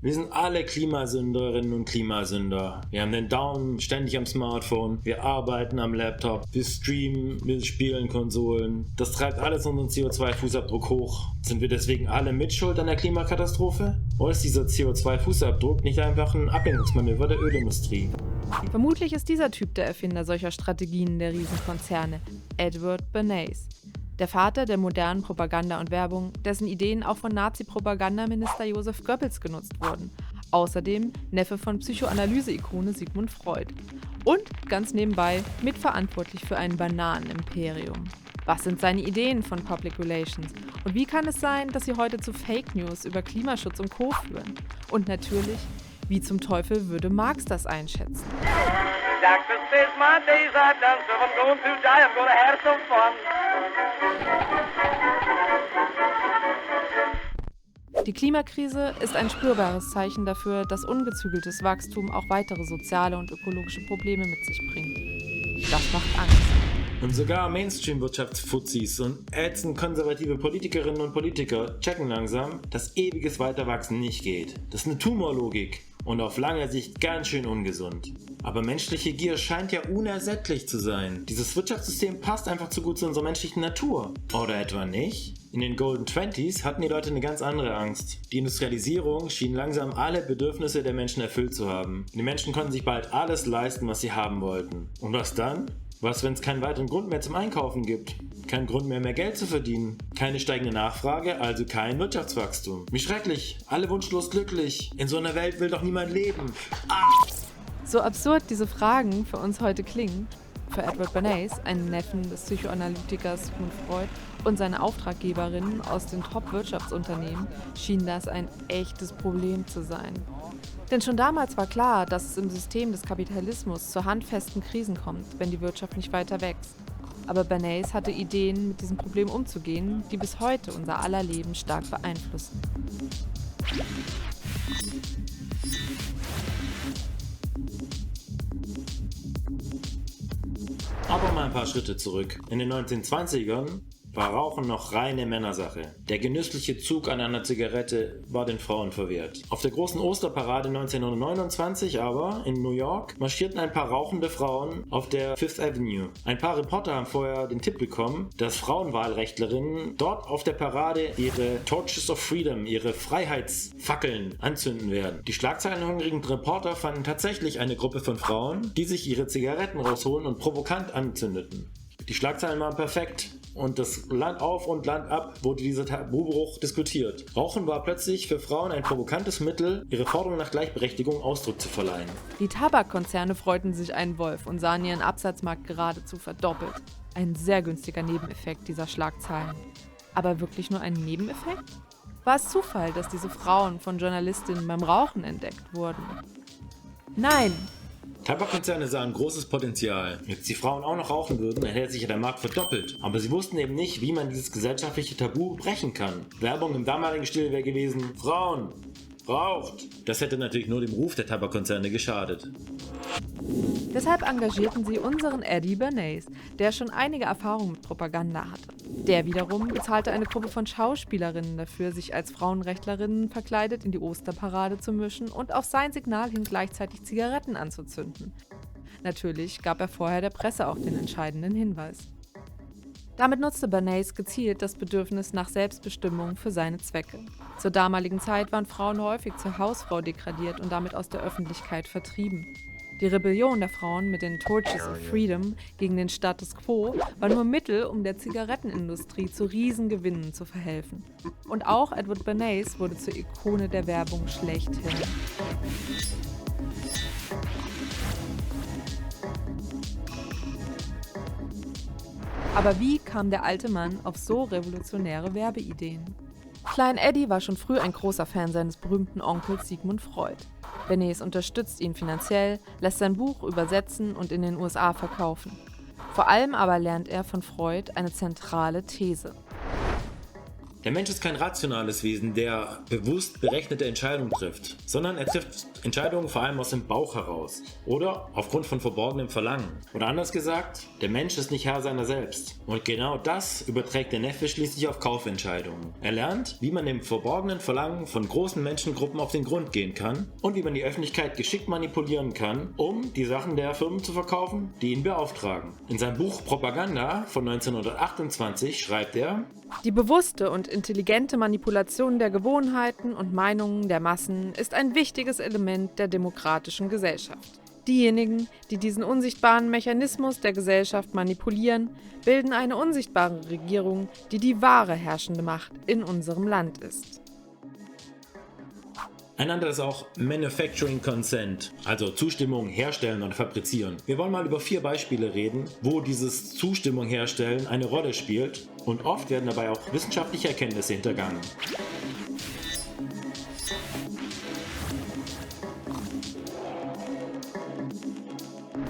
Wir sind alle Klimasünderinnen und Klimasünder. Wir haben den Daumen ständig am Smartphone, wir arbeiten am Laptop, wir streamen, wir spielen Konsolen. Das treibt alles unseren CO2-Fußabdruck hoch. Sind wir deswegen alle mitschuld an der Klimakatastrophe? Oder ist dieser CO2-Fußabdruck nicht einfach ein Ablenkungsmanöver der Ölindustrie? Vermutlich ist dieser Typ der Erfinder solcher Strategien der Riesenkonzerne, Edward Bernays. Der Vater der modernen Propaganda und Werbung, dessen Ideen auch von Nazi-Propagandaminister Joseph Goebbels genutzt wurden. Außerdem Neffe von Psychoanalyse-Ikone Sigmund Freud. Und ganz nebenbei mitverantwortlich für ein Bananenimperium. Was sind seine Ideen von Public Relations? Und wie kann es sein, dass sie heute zu Fake News über Klimaschutz und Co. führen? Und natürlich, wie zum Teufel würde Marx das einschätzen? Doctor says my days are done, so I'm going to die, I'm gonna have some fun. Die Klimakrise ist ein spürbares Zeichen dafür, dass ungezügeltes Wachstum auch weitere soziale und ökologische Probleme mit sich bringt. Das macht Angst. Und sogar Mainstream-Wirtschaftsfuzis und ätzend konservative Politikerinnen und Politiker checken langsam, dass ewiges Weiterwachsen nicht geht. Das ist eine Tumorlogik und auf lange Sicht ganz schön ungesund. Aber menschliche Gier scheint ja unersättlich zu sein. Dieses Wirtschaftssystem passt einfach zu gut zu unserer menschlichen Natur. Oder etwa nicht? In den Golden Twenties hatten die Leute eine ganz andere Angst. Die Industrialisierung schien langsam alle Bedürfnisse der Menschen erfüllt zu haben. Die Menschen konnten sich bald alles leisten, was sie haben wollten. Und was dann? Was, wenn es keinen weiteren Grund mehr zum Einkaufen gibt? Kein Grund mehr Geld zu verdienen? Keine steigende Nachfrage, also kein Wirtschaftswachstum. Wie schrecklich, alle wunschlos glücklich. In so einer Welt will doch niemand leben. So absurd diese Fragen für uns heute klingen, für Edward Bernays, einen Neffen des Psychoanalytikers Sigmund Freud und seine Auftraggeberinnen aus den Top-Wirtschaftsunternehmen, schien das ein echtes Problem zu sein. Denn schon damals war klar, dass es im System des Kapitalismus zu handfesten Krisen kommt, wenn die Wirtschaft nicht weiter wächst. Aber Bernays hatte Ideen, mit diesem Problem umzugehen, die bis heute unser aller Leben stark beeinflussen. Aber mal ein paar Schritte zurück. In den 1920ern war Rauchen noch reine Männersache. Der genüssliche Zug an einer Zigarette war den Frauen verwehrt. Auf der großen Osterparade 1929 aber in New York marschierten ein paar rauchende Frauen auf der Fifth Avenue. Ein paar Reporter haben vorher den Tipp bekommen, dass Frauenwahlrechtlerinnen dort auf der Parade ihre Torches of Freedom, ihre Freiheitsfackeln anzünden werden. Die schlagzeilenhungrigen Reporter fanden tatsächlich eine Gruppe von Frauen, die sich ihre Zigaretten rausholen und provokant anzündeten. Die Schlagzeilen waren perfekt und das Land auf und Land ab wurde dieser Tabubruch diskutiert. Rauchen war plötzlich für Frauen ein provokantes Mittel, ihre Forderung nach Gleichberechtigung Ausdruck zu verleihen. Die Tabakkonzerne freuten sich einen Wolf und sahen ihren Absatzmarkt geradezu verdoppelt. Ein sehr günstiger Nebeneffekt dieser Schlagzeilen. Aber wirklich nur ein Nebeneffekt? War es Zufall, dass diese Frauen von Journalistinnen beim Rauchen entdeckt wurden? Nein! Tabakkonzerne sahen großes Potenzial. Jetzt die Frauen auch noch rauchen würden, dann hätte sich ja der Markt verdoppelt. Aber sie wussten eben nicht, wie man dieses gesellschaftliche Tabu brechen kann. Werbung im damaligen Stil wäre gewesen: Frauen, raucht! Das hätte natürlich nur dem Ruf der Tabakkonzerne geschadet. Deshalb engagierten sie unseren Eddie Bernays, der schon einige Erfahrungen mit Propaganda hatte. Der wiederum bezahlte eine Gruppe von Schauspielerinnen dafür, sich als Frauenrechtlerinnen verkleidet in die Osterparade zu mischen und auf sein Signal hin gleichzeitig Zigaretten anzuzünden. Natürlich gab er vorher der Presse auch den entscheidenden Hinweis. Damit nutzte Bernays gezielt das Bedürfnis nach Selbstbestimmung für seine Zwecke. Zur damaligen Zeit waren Frauen häufig zur Hausfrau degradiert und damit aus der Öffentlichkeit vertrieben. Die Rebellion der Frauen mit den Torches of Freedom gegen den Status quo war nur Mittel, um der Zigarettenindustrie zu Riesengewinnen zu verhelfen. Und auch Edward Bernays wurde zur Ikone der Werbung schlechthin. Aber wie kam der alte Mann auf so revolutionäre Werbeideen? Klein Eddie war schon früh ein großer Fan seines berühmten Onkels Sigmund Freud. Bernays unterstützt ihn finanziell, lässt sein Buch übersetzen und in den USA verkaufen. Vor allem aber lernt er von Freud eine zentrale These. Der Mensch ist kein rationales Wesen, der bewusst berechnete Entscheidungen trifft, sondern er trifft Entscheidungen vor allem aus dem Bauch heraus oder aufgrund von verborgenem Verlangen. Oder anders gesagt, der Mensch ist nicht Herr seiner selbst. Und genau das überträgt der Neffe schließlich auf Kaufentscheidungen. Er lernt, wie man dem verborgenen Verlangen von großen Menschengruppen auf den Grund gehen kann und wie man die Öffentlichkeit geschickt manipulieren kann, um die Sachen der Firmen zu verkaufen, die ihn beauftragen. In seinem Buch Propaganda von 1928 schreibt er: Die bewusste und intelligente Manipulation der Gewohnheiten und Meinungen der Massen ist ein wichtiges Element der demokratischen Gesellschaft. Diejenigen, die diesen unsichtbaren Mechanismus der Gesellschaft manipulieren, bilden eine unsichtbare Regierung, die die wahre herrschende Macht in unserem Land ist. Ein anderes ist auch Manufacturing Consent, also Zustimmung herstellen oder fabrizieren. Wir wollen mal über 4 Beispiele reden, wo dieses Zustimmung herstellen eine Rolle spielt und oft werden dabei auch wissenschaftliche Erkenntnisse hintergangen.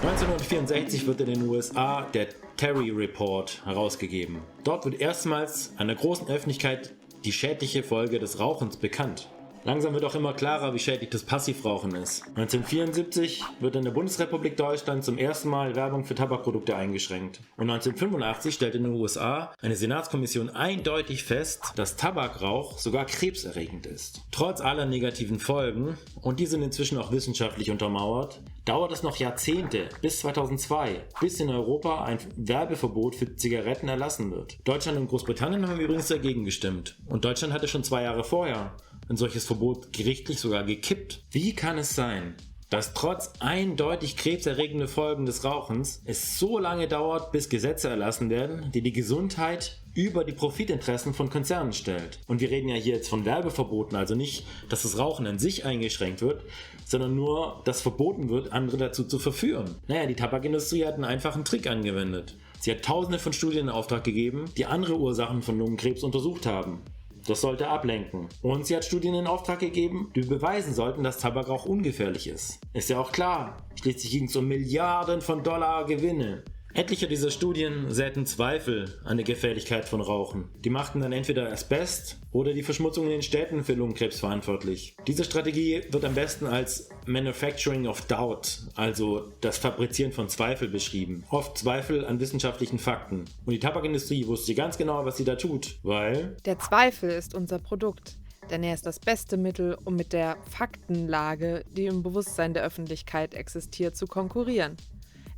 (1964) wird in den USA der Terry Report herausgegeben. Dort wird erstmals einer großen Öffentlichkeit die schädliche Folge des Rauchens bekannt. Langsam wird auch immer klarer, wie schädlich das Passivrauchen ist. 1974 wird in der Bundesrepublik Deutschland zum ersten Mal Werbung für Tabakprodukte eingeschränkt. Und 1985 stellt in den USA eine Senatskommission eindeutig fest, dass Tabakrauch sogar krebserregend ist. Trotz aller negativen Folgen, und die sind inzwischen auch wissenschaftlich untermauert, dauert es noch Jahrzehnte, bis 2002, bis in Europa ein Werbeverbot für Zigaretten erlassen wird. Deutschland und Großbritannien haben übrigens dagegen gestimmt. Und Deutschland hatte schon 2 Jahre vorher ein solches Verbot gerichtlich sogar gekippt. Wie kann es sein, dass trotz eindeutig krebserregender Folgen des Rauchens es so lange dauert, bis Gesetze erlassen werden, die die Gesundheit über die Profitinteressen von Konzernen stellt? Und wir reden ja hier jetzt von Werbeverboten, also nicht, dass das Rauchen an sich eingeschränkt wird, sondern nur, dass verboten wird, andere dazu zu verführen. Naja, die Tabakindustrie hat einen einfachen Trick angewendet. Sie hat tausende von Studien in Auftrag gegeben, die andere Ursachen von Lungenkrebs untersucht haben. Das sollte ablenken. Und sie hat Studien in Auftrag gegeben, die beweisen sollten, dass Tabakrauch ungefährlich ist. Ist ja auch klar. Schließlich ging es um Milliarden von Dollar Gewinne. Etliche dieser Studien säten Zweifel an der Gefährlichkeit von Rauchen. Die machten dann entweder Asbest oder die Verschmutzung in den Städten für Lungenkrebs verantwortlich. Diese Strategie wird am besten als Manufacturing of Doubt, also das Fabrizieren von Zweifel, beschrieben. Oft Zweifel an wissenschaftlichen Fakten. Und die Tabakindustrie wusste ganz genau, was sie da tut, weil Der Zweifel ist unser Produkt, denn er ist das beste Mittel, um mit der Faktenlage, die im Bewusstsein der Öffentlichkeit existiert, zu konkurrieren.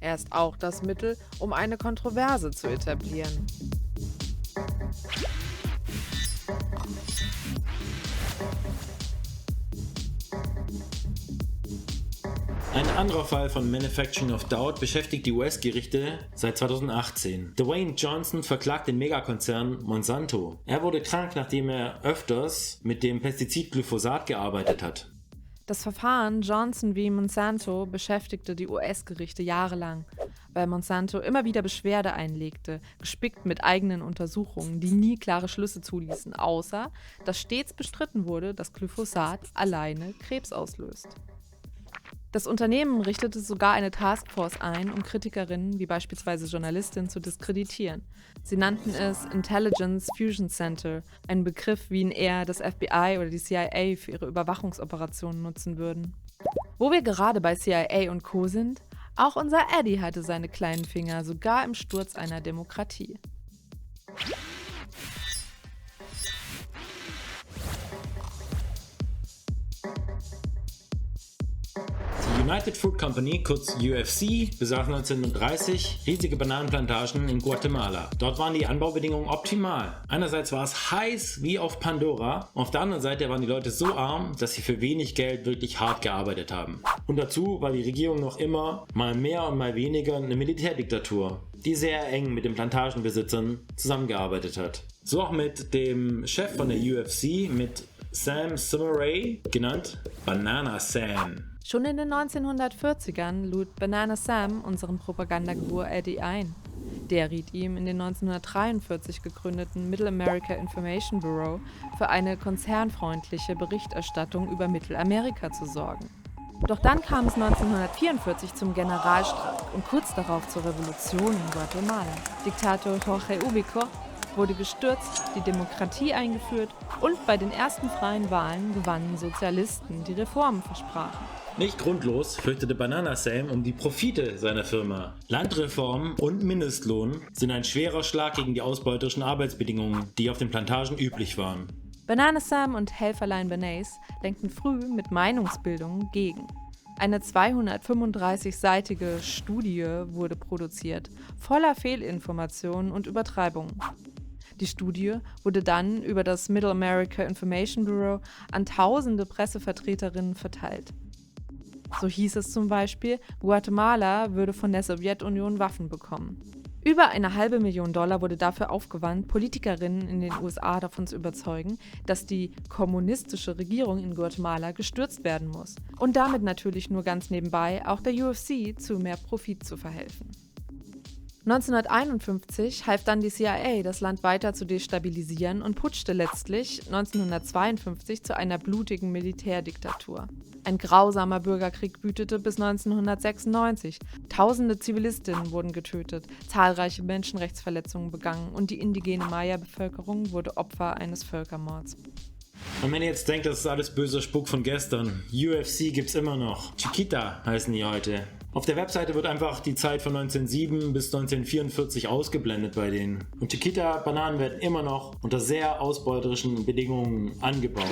Er ist auch das Mittel, um eine Kontroverse zu etablieren. ein anderer Fall von Manufacturing of Doubt beschäftigt die US-Gerichte seit 2018. Dwayne Johnson verklagt den Megakonzern Monsanto. Er wurde krank, nachdem er öfters mit dem Pestizid Glyphosat gearbeitet hat. Das Verfahren Johnson v. Monsanto beschäftigte die US-Gerichte jahrelang, weil Monsanto immer wieder Beschwerde einlegte, gespickt mit eigenen Untersuchungen, die nie klare Schlüsse zuließen, außer dass stets bestritten wurde, dass Glyphosat alleine Krebs auslöst. Das Unternehmen richtete sogar eine Taskforce ein, um Kritikerinnen wie beispielsweise Journalistinnen zu diskreditieren. Sie nannten es Intelligence Fusion Center, einen Begriff, wie ihn eher das FBI oder die CIA für ihre Überwachungsoperationen nutzen würden. Wo wir gerade bei CIA und Co. sind, auch unser Eddie hatte seine kleinen Finger sogar im Sturz einer Demokratie. Die United Fruit Company, kurz UFC, besaß 1930 riesige Bananenplantagen in Guatemala. Dort waren die Anbaubedingungen optimal. Einerseits war es heiß wie auf Pandora, auf der anderen Seite waren die Leute so arm, dass sie für wenig Geld wirklich hart gearbeitet haben. Und dazu war die Regierung noch immer, mal mehr und mal weniger, eine Militärdiktatur, die sehr eng mit den Plantagenbesitzern zusammengearbeitet hat. So auch mit dem Chef von der UFC, mit Sam Summeray, genannt Banana Sam. Schon in den 1940ern lud Banana Sam unseren Propagandaguru Eddie ein. Der riet ihm, in den 1943 gegründeten Middle America Information Bureau für eine konzernfreundliche Berichterstattung über Mittelamerika zu sorgen. Doch dann kam es 1944 zum Generalstreik und kurz darauf zur Revolution in Guatemala. Diktator Jorge Ubico wurde gestürzt, die Demokratie eingeführt und bei den ersten freien Wahlen gewannen Sozialisten, die Reformen versprachen. Nicht grundlos fürchtete Banana Sam um die Profite seiner Firma. Landreformen und Mindestlohn sind ein schwerer Schlag gegen die ausbeuterischen Arbeitsbedingungen, die auf den Plantagen üblich waren. Banana Sam und Helferlein Bernays lenkten früh mit Meinungsbildung gegen. Eine 235-seitige Studie wurde produziert, voller Fehlinformationen und Übertreibungen. Die Studie wurde dann über das Middle America Information Bureau an tausende Pressevertreterinnen verteilt. So hieß es zum Beispiel, Guatemala würde von der Sowjetunion Waffen bekommen. Über $500.000 wurde dafür aufgewandt, Politikerinnen in den USA davon zu überzeugen, dass die kommunistische Regierung in Guatemala gestürzt werden muss und damit natürlich nur ganz nebenbei auch der UFC zu mehr Profit zu verhelfen. 1951 half dann die CIA, das Land weiter zu destabilisieren und putschte letztlich 1952 zu einer blutigen Militärdiktatur. Ein grausamer Bürgerkrieg wütete bis 1996. Tausende Zivilistinnen wurden getötet, zahlreiche Menschenrechtsverletzungen begangen und die indigene Maya-Bevölkerung wurde Opfer eines Völkermords. Und wenn ihr jetzt denkt, das ist alles böser Spuk von gestern, UFC gibt's immer noch. Chiquita heißen die heute. Auf der Webseite wird einfach die Zeit von 1907 bis 1944 ausgeblendet bei denen. Und Chiquita-Bananen werden immer noch unter sehr ausbeuterischen Bedingungen angebaut.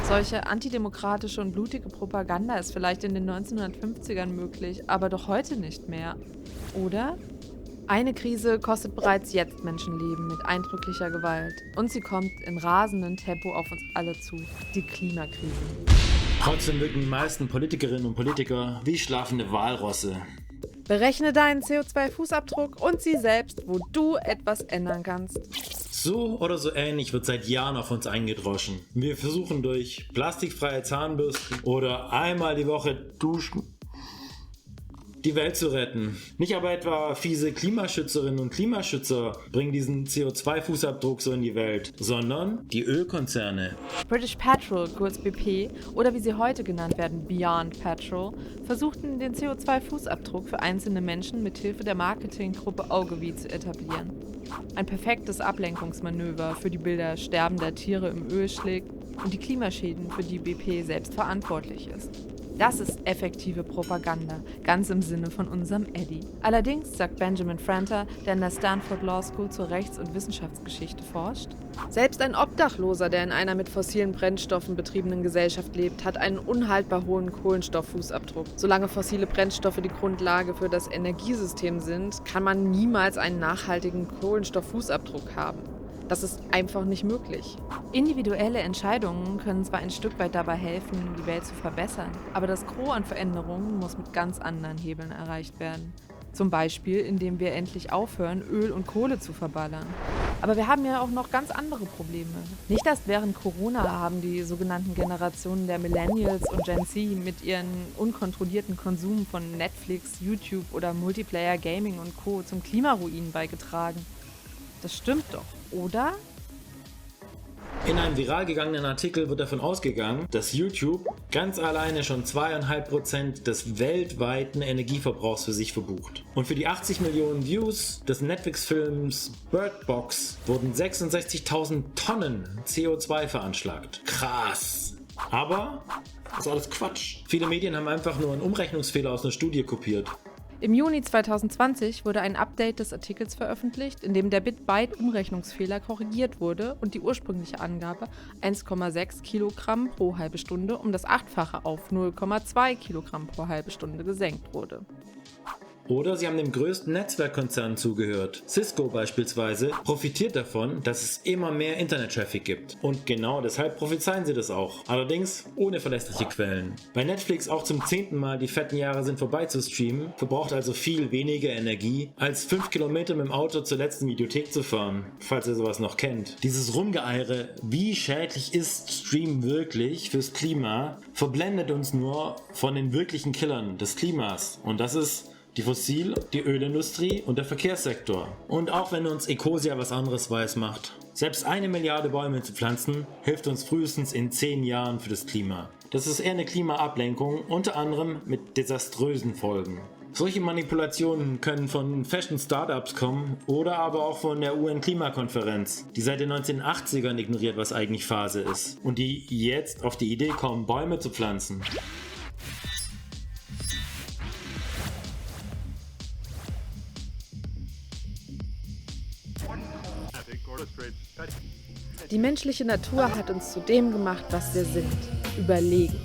Solche antidemokratische und blutige Propaganda ist vielleicht in den 1950ern möglich, aber doch heute nicht mehr. Oder? Eine Krise kostet bereits jetzt Menschenleben mit eindrücklicher Gewalt. Und sie kommt in rasendem Tempo auf uns alle zu. Die Klimakrise. Trotzdem wirken die meisten Politikerinnen und Politiker wie schlafende Walrosse. Berechne deinen CO2-Fußabdruck und sieh selbst, wo du etwas ändern kannst. So oder so ähnlich wird seit Jahren auf uns eingedroschen. Wir versuchen durch plastikfreie Zahnbürsten oder einmal die Woche duschen die Welt zu retten. Nicht aber etwa fiese Klimaschützerinnen und Klimaschützer bringen diesen CO2-Fußabdruck so in die Welt, sondern die Ölkonzerne. British Petrol, kurz BP, oder wie sie heute genannt werden, Beyond Petrol, versuchten den CO2-Fußabdruck für einzelne Menschen mit Hilfe der Marketinggruppe Ogilvy zu etablieren. Ein perfektes Ablenkungsmanöver für die Bilder sterbender Tiere im Öl schlägt und die Klimaschäden, für die BP selbst verantwortlich ist. Das ist effektive Propaganda, ganz im Sinne von unserem Eddie. Allerdings, sagt Benjamin Franter, der in der Stanford Law School zur Rechts- und Wissenschaftsgeschichte forscht, selbst ein Obdachloser, der in einer mit fossilen Brennstoffen betriebenen Gesellschaft lebt, hat einen unhaltbar hohen Kohlenstofffußabdruck. Solange fossile Brennstoffe die Grundlage für das Energiesystem sind, kann man niemals einen nachhaltigen Kohlenstofffußabdruck haben. Das ist einfach nicht möglich. Individuelle Entscheidungen können zwar ein Stück weit dabei helfen, die Welt zu verbessern, aber das Gros an Veränderungen muss mit ganz anderen Hebeln erreicht werden. Zum Beispiel, indem wir endlich aufhören, Öl und Kohle zu verballern. Aber wir haben ja auch noch ganz andere Probleme. Nicht erst während Corona haben die sogenannten Generationen der Millennials und Gen Z mit ihren unkontrollierten Konsum von Netflix, YouTube oder Multiplayer Gaming und Co. zum Klimaruin beigetragen. Das stimmt doch, oder? In einem viral gegangenen Artikel wird davon ausgegangen, dass YouTube ganz alleine schon 2,5% des weltweiten Energieverbrauchs für sich verbucht. Und für die 80 Millionen Views des Netflix-Films Bird Box wurden 66.000 Tonnen CO2 veranschlagt. Krass! Aber das ist alles Quatsch. Viele Medien haben einfach nur einen Umrechnungsfehler aus einer Studie kopiert. Im Juni 2020 wurde ein Update des Artikels veröffentlicht, in dem der Bit-Byte-Umrechnungsfehler korrigiert wurde und die ursprüngliche Angabe 1,6 Kilogramm pro halbe Stunde um das Achtfache auf 0,2 Kilogramm pro halbe Stunde gesenkt wurde. Oder sie haben dem größten Netzwerkkonzern zugehört. Cisco beispielsweise profitiert davon, dass es immer mehr Internet-Traffic gibt. Und genau deshalb prophezeien sie das auch. Allerdings ohne verlässliche Quellen. Bei Netflix auch zum 10. Mal die fetten Jahre sind vorbei zu streamen, verbraucht also viel weniger Energie, als 5 Kilometer mit dem Auto zur letzten Videothek zu fahren, falls ihr sowas noch kennt. Dieses Rumgeeire, wie schädlich ist Stream wirklich fürs Klima, verblendet uns nur von den wirklichen Killern des Klimas. Und das ist Die die Ölindustrie und der Verkehrssektor. Und auch wenn uns Ecosia was anderes weiß macht. Selbst 1 Milliarde Bäume zu pflanzen, hilft uns frühestens in 10 Jahren für das Klima. Das ist eher eine Klimaablenkung, unter anderem mit desaströsen Folgen. Solche Manipulationen können von Fashion-Startups kommen oder aber auch von der UN-Klimakonferenz, die seit den 1980ern ignoriert, was eigentlich Phase ist und die jetzt auf die Idee kommen, Bäume zu pflanzen. Die menschliche Natur hat uns zu dem gemacht, was wir sind. Überlegen.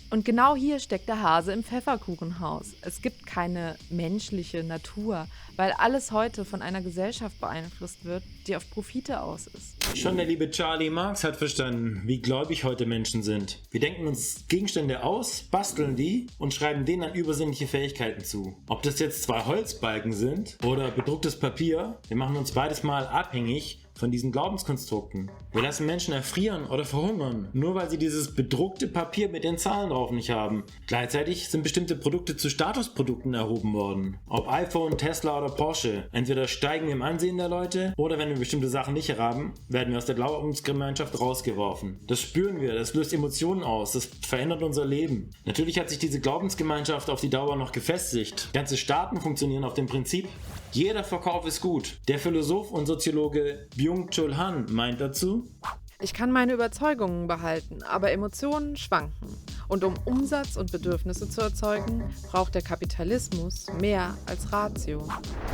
Und genau hier steckt der Hase im Pfefferkuchenhaus. Es gibt keine menschliche Natur, weil alles heute von einer Gesellschaft beeinflusst wird, die auf Profite aus ist. Schon der liebe Charlie Marx hat verstanden, wie gläubig heute Menschen sind. Wir denken uns Gegenstände aus, basteln die und schreiben denen dann übersinnliche Fähigkeiten zu. Ob das jetzt 2 Holzbalken sind oder bedrucktes Papier, wir machen uns beides mal abhängig von diesen Glaubenskonstrukten. Wir lassen Menschen erfrieren oder verhungern, nur weil sie dieses bedruckte Papier mit den Zahlen drauf nicht haben. Gleichzeitig sind bestimmte Produkte zu Statusprodukten erhoben worden. Ob iPhone, Tesla oder Porsche. Entweder steigen wir im Ansehen der Leute oder wenn wir bestimmte Sachen nicht haben, werden wir aus der Glaubensgemeinschaft rausgeworfen. Das spüren wir, das löst Emotionen aus, das verändert unser Leben. Natürlich hat sich diese Glaubensgemeinschaft auf die Dauer noch gefestigt. Ganze Staaten funktionieren auf dem Prinzip, jeder Verkauf ist gut. Der Philosoph und Soziologe Byung-Chul Han meint dazu: Ich kann meine Überzeugungen behalten, aber Emotionen schwanken. Und um Umsatz und Bedürfnisse zu erzeugen, braucht der Kapitalismus mehr als Ratio.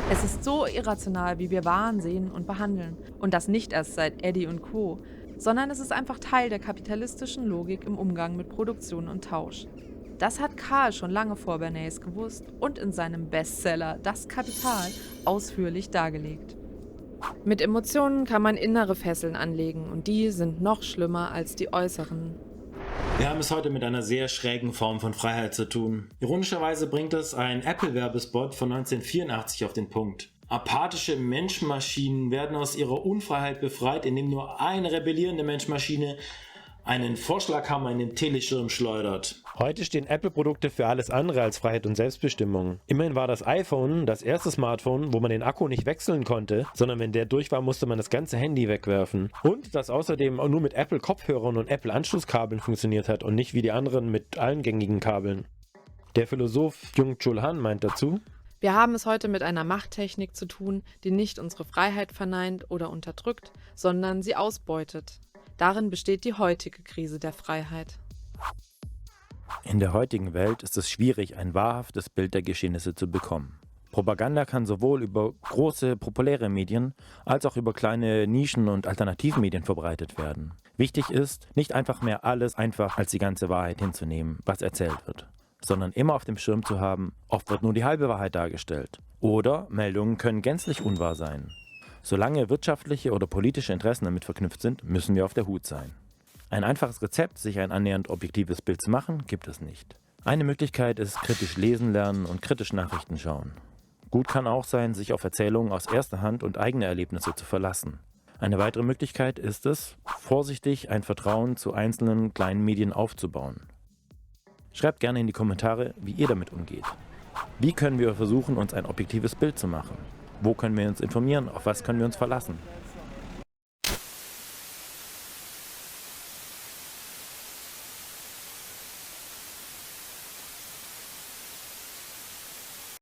Es ist so irrational, wie wir Waren sehen und behandeln. Und das nicht erst seit Eddy und Co., sondern es ist einfach Teil der kapitalistischen Logik im Umgang mit Produktion und Tausch. Das hat Karl schon lange vor Bernays gewusst und in seinem Bestseller Das Kapital ausführlich dargelegt. Mit Emotionen kann man innere Fesseln anlegen und die sind noch schlimmer als die äußeren. Wir haben es heute mit einer sehr schrägen Form von Freiheit zu tun. Ironischerweise bringt es ein Apple-Werbespot von 1984 auf den Punkt. Apathische Menschmaschinen werden aus ihrer Unfreiheit befreit, indem nur eine rebellierende Menschmaschine einen Vorschlaghammer in den Teleschirm schleudert. Heute stehen Apple-Produkte für alles andere als Freiheit und Selbstbestimmung. Immerhin war das iPhone das erste Smartphone, wo man den Akku nicht wechseln konnte, sondern wenn der durch war, musste man das ganze Handy wegwerfen. Und das außerdem auch nur mit Apple-Kopfhörern und Apple-Anschlusskabeln funktioniert hat und nicht wie die anderen mit allen gängigen Kabeln. Der Philosoph Byung-Chul Han meint dazu: Wir haben es heute mit einer Machttechnik zu tun, die nicht unsere Freiheit verneint oder unterdrückt, sondern sie ausbeutet. Darin besteht die heutige Krise der Freiheit. In der heutigen Welt ist es schwierig, ein wahrhaftes Bild der Geschehnisse zu bekommen. Propaganda kann sowohl über große, populäre Medien als auch über kleine Nischen- und Alternativmedien verbreitet werden. Wichtig ist, nicht einfach mehr alles einfach als die ganze Wahrheit hinzunehmen, was erzählt wird, sondern immer auf dem Schirm zu haben, oft wird nur die halbe Wahrheit dargestellt. Oder Meldungen können gänzlich unwahr sein. Solange wirtschaftliche oder politische Interessen damit verknüpft sind, müssen wir auf der Hut sein. Ein einfaches Rezept, sich ein annähernd objektives Bild zu machen, gibt es nicht. Eine Möglichkeit ist kritisch lesen lernen und kritisch Nachrichten schauen. Gut kann auch sein, sich auf Erzählungen aus erster Hand und eigene Erlebnisse zu verlassen. Eine weitere Möglichkeit ist es, vorsichtig ein Vertrauen zu einzelnen kleinen Medien aufzubauen. Schreibt gerne in die Kommentare, wie ihr damit umgeht. Wie können wir versuchen, uns ein objektives Bild zu machen? Wo können wir uns informieren? Auf was können wir uns verlassen?